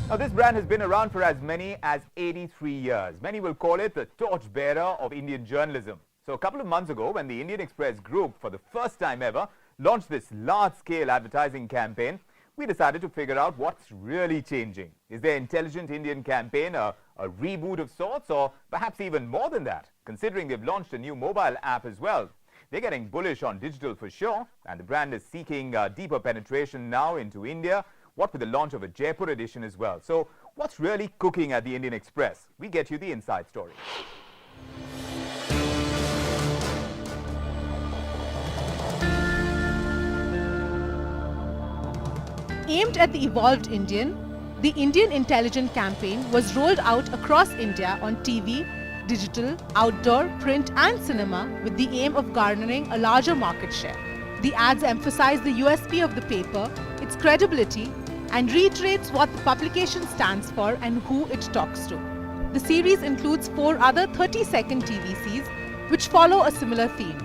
Now, this brand has been around for as many as 83 years. Many will call it the torchbearer of Indian journalism. So a couple of months ago, when the Indian Express Group, for the first time ever, launched this large-scale advertising campaign, we decided to figure out what's really changing. Is their Intelligent Indian campaign a reboot of sorts, or perhaps even more than that, considering they've launched a new mobile app as well? They're getting bullish on digital for sure, and the brand is seeking deeper penetration now into India, what with the launch of a Jaipur Edition as well. So what's really cooking at the Indian Express? We get you the inside story. Aimed at the evolved Indian, the Indian Intelligent campaign was rolled out across India on TV, digital, outdoor, print and cinema with the aim of garnering a larger market share. The ads emphasize the USP of the paper, its credibility, and reiterates what the publication stands for and who it talks to. The series includes 4 other 30-second TVCs which follow a similar theme.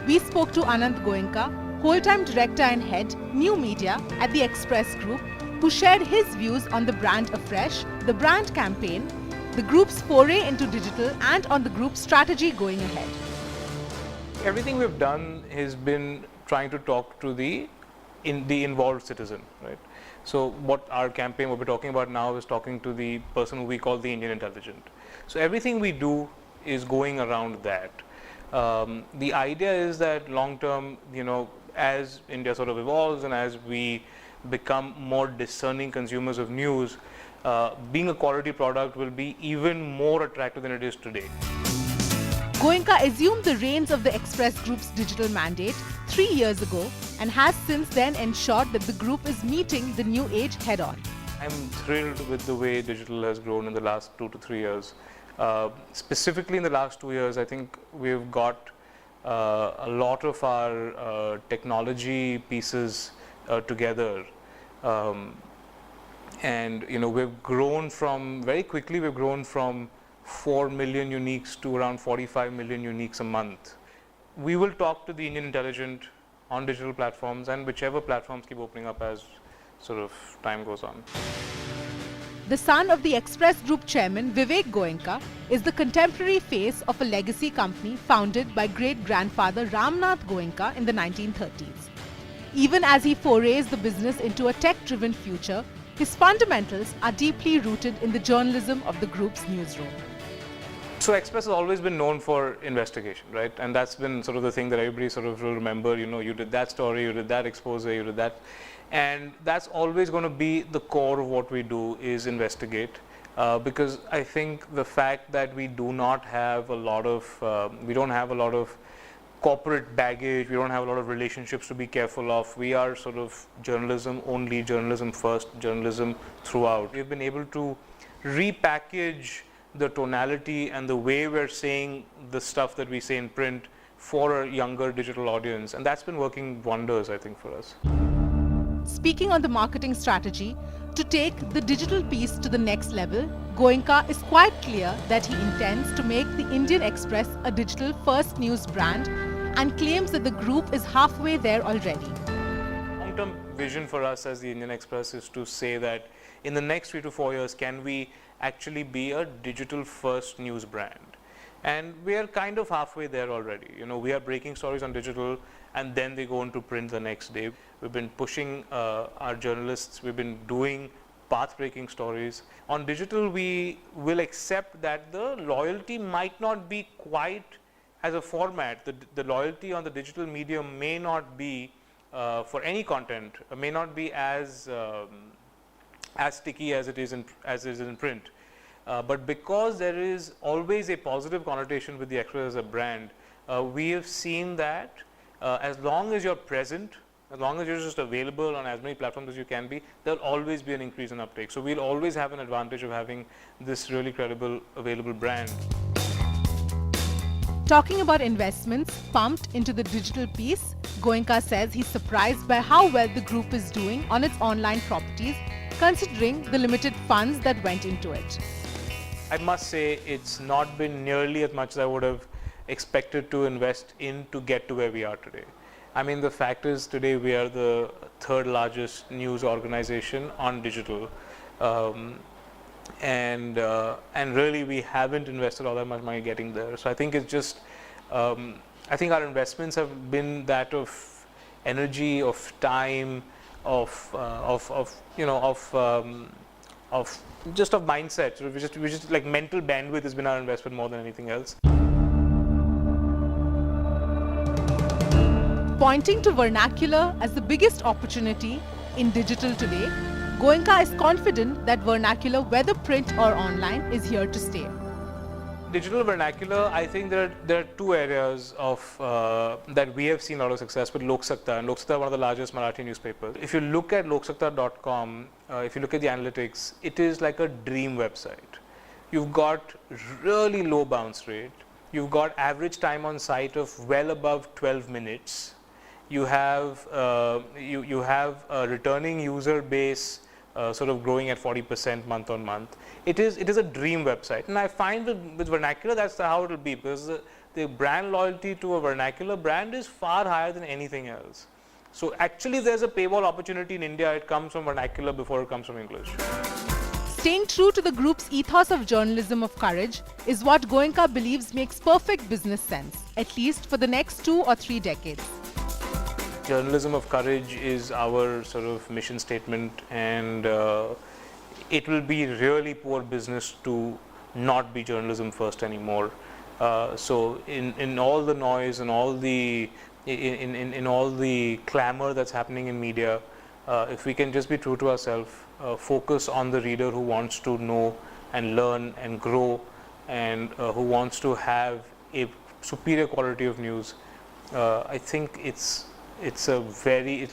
We spoke to Anant Goenka, whole-time director and head, new media at the Express Group, who shared his views on the brand afresh, the brand campaign, the group's foray into digital, and on the group's strategy going ahead. Everything we've done has been trying to talk to the involved citizen, right? So what our campaign, what we're talking about now, is talking to the person who we call the Indian Intelligent. So everything we do is going around that. The idea is that long term, as India sort of evolves and as we become more discerning consumers of news, being a quality product will be even more attractive than it is today. Goenka assumed the reins of the Express Group's digital mandate 3 years ago and has since then ensured that the group is meeting the new age head-on. I'm thrilled with the way digital has grown in the last 2 to 3 years. Specifically in the last 2 years, I think we've got a lot of our technology pieces together. And we've grown from, very quickly we've grown from 4 million uniques to around 45 million uniques a month. We will talk to the Indian Intelligent on digital platforms and whichever platforms keep opening up as sort of time goes on. The son of the Express Group chairman Vikram Goenka is the contemporary face of a legacy company founded by great-grandfather Anant Goenka in the 1930s. Even as he forays the business into a tech-driven future, his fundamentals are deeply rooted in the journalism of the group's newsroom. So Express has always been known for investigation, right? And that's been sort of the thing that everybody sort of will remember. You did that story, you did that expose, you did that. And that's always going to be the core of what we do, is investigate. Because I think the fact that we do not have a lot of, we don't have a lot of corporate baggage, we don't have a lot of relationships to be careful of. We are sort of journalism only, journalism first, journalism throughout. We've been able to repackage the tonality and the way we're saying the stuff that we say in print for a younger digital audience, and that's been working wonders, I think, for us. Speaking on the marketing strategy, to take the digital piece to the next level, Goenka is quite clear that he intends to make the Indian Express a digital-first news brand and claims that the group is halfway there already. Long-term vision for us as the Indian Express is to say that in the next 3 to 4 years, can we actually be a digital-first news brand? And we are kind of halfway there already. We are breaking stories on digital and then they go into print the next day. We've been pushing our journalists, we've been doing path-breaking stories. On digital, we will accept that the loyalty might not be quite as a format. The loyalty on the digital medium may not be, for any content, may not be as sticky as it is in print. But because there is always a positive connotation with the Express as a brand, we have seen that as long as you're present, as long as you're just available on as many platforms as you can be, there'll always be an increase in uptake. So we'll always have an advantage of having this really credible, available brand. Talking about investments pumped into the digital piece, Goenka says he's surprised by how well the group is doing on its online properties, considering the limited funds that went into it. I must say it's not been nearly as much as I would have expected to invest in to get to where we are today. I mean, the fact is today we are the 3rd largest news organization on digital. and really we haven't invested all that much money getting there. So I think it's just, I think our investments have been that of energy, of time, of just of mindset. So we just like mental bandwidth has been our investment more than anything else. Pointing to vernacular as the biggest opportunity in digital today, Goenka is confident that vernacular, whether print or online, is here to stay. Digital vernacular, I think there are two areas of that we have seen a lot of success with Lok Sakta, and Lok Sakta is one of the largest Marathi newspapers. If you look at loksakta.com, if you look at the analytics, it is like a dream website. You've got really low bounce rate. You've got average time on site of well above 12 minutes. You have you have a returning user base sort of growing at 40% month on month. It is a dream website, and I find with vernacular that's how it will be, because the brand loyalty to a vernacular brand is far higher than anything else. So actually there's a paywall opportunity in India. It comes from vernacular before it comes from English. Staying true to the group's ethos of journalism of courage is what Goenka believes makes perfect business sense, at least for the next 2 or 3 decades. Journalism of courage is our sort of mission statement, and it will be really poor business to not be journalism first anymore. So in all the noise and all the in all the clamor that's happening in media, if we can just be true to ourselves, focus on the reader who wants to know and learn and grow, and who wants to have a superior quality of news, I think it's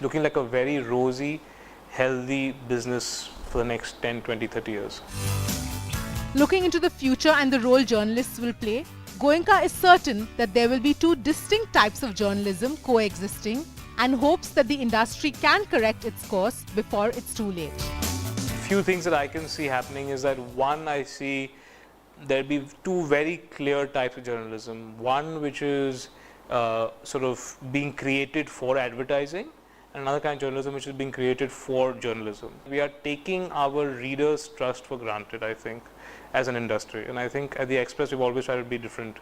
looking like a very rosy, healthy business for the next 10, 20, 30 years. Looking into the future and the role journalists will play, Goenka is certain that there will be 2 distinct types of journalism coexisting, and hopes that the industry can correct its course before it's too late. Few things that I can see happening is that, one, I see there'll be 2 very clear types of journalism. One which is sort of being created for advertising, and another kind of journalism which is being created for journalism. We are taking our readers' trust for granted, I think, as an industry, and I think at the Express we've always tried to be different.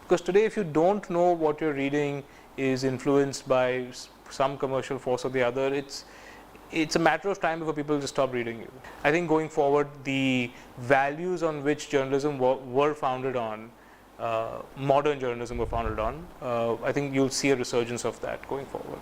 Because today, if you don't know what you're reading is influenced by some commercial force or the other, it's a matter of time before people just stop reading you. I think going forward, the values on which journalism were founded on, modern journalism were founded on, I think you'll see a resurgence of that going forward.